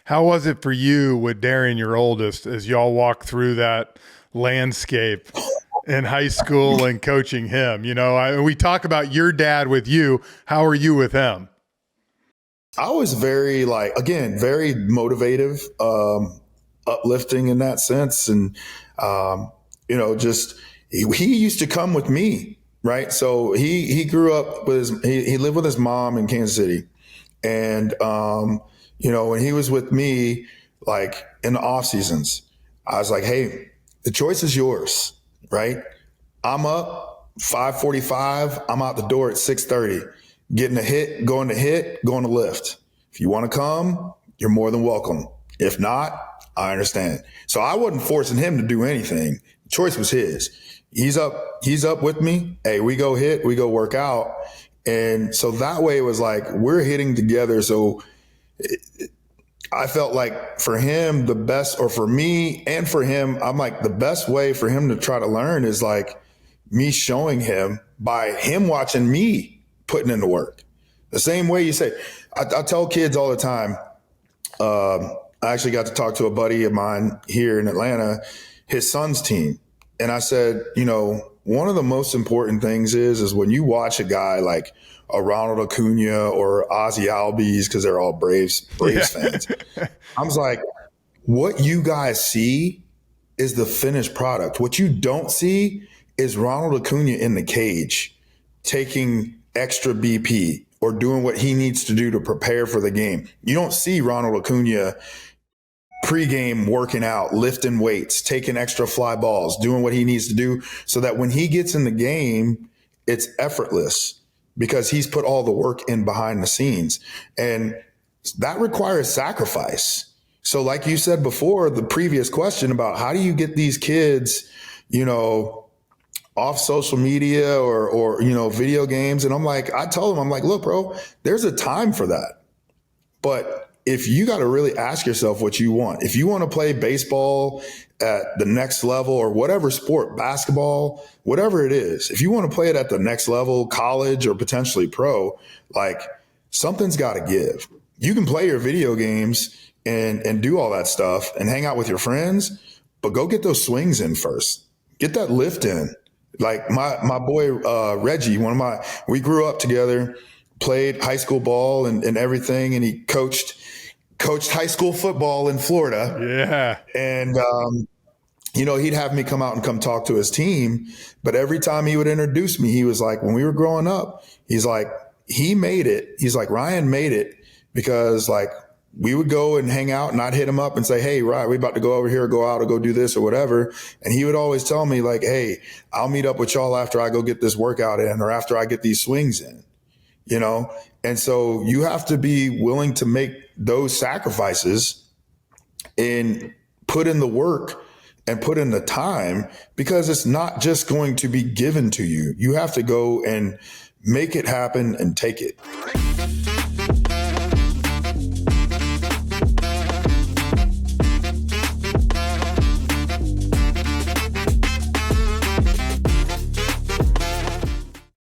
How was it for you with Darian, your oldest, as y'all walk through that landscape in high school and coaching him? We talk about your dad with you. How are you with him? I was very very motivative, uplifting in that sense. And, just he used to come with me. Right. So he grew up with he lived with his mom in Kansas City. And, when he was with me, like in the off seasons, I was like, hey, the choice is yours. Right. I'm up 5:45. I'm out the door at 6:30, getting a hit, going to lift. If you want to come, you're more than welcome. If not, I understand. So I wasn't forcing him to do anything. The choice was his. He's up with me. Hey, we go hit, we go work out. And so that way it was like we're hitting together. So I felt like for him, the best, or for me and for him, I'm like, the best way for him to try to learn is like me showing him by him watching me putting in the work. The same way you say, I tell kids all the time. I actually got to talk to a buddy of mine here in Atlanta, his son's team. And I said, one of the most important things is when you watch a guy like a Ronald Acuna or Ozzy Albies, because they're all Braves fans. I was like, what you guys see is the finished product. What you don't see is Ronald Acuna in the cage taking extra BP or doing what he needs to do to prepare for the game. You don't see Ronald Acuna pregame working out, lifting weights, taking extra fly balls, doing what he needs to do so that when he gets in the game, it's effortless because he's put all the work in behind the scenes. And that requires sacrifice. So like you said before, the previous question about how do you get these kids, off social media or video games. And I told him, I'm like, look, bro, there's a time for that. But if you got to really ask yourself what you want, if you want to play baseball at the next level or whatever sport, basketball, whatever it is, if you want to play it at the next level, college or potentially pro, like something's got to give. You can play your video games and do all that stuff and hang out with your friends, but go get those swings in first. Get that lift in. Like my boy, Reggie, we grew up together, played high school ball and everything. And he coached high school football in Florida. Yeah. And, he'd have me come out and come talk to his team. But every time he would introduce me, he was like, when we were growing up, he's like, he made it. He's like, Ryan made it because like, we would go and hang out and I'd hit him up and say, hey, Ryan, we about to go over here, go out or go do this or whatever. And he would always tell me like, hey, I'll meet up with y'all after I go get this workout in or after I get these swings in, And so you have to be willing to make those sacrifices and put in the work and put in the time because it's not just going to be given to you. You have to go and make it happen and take it.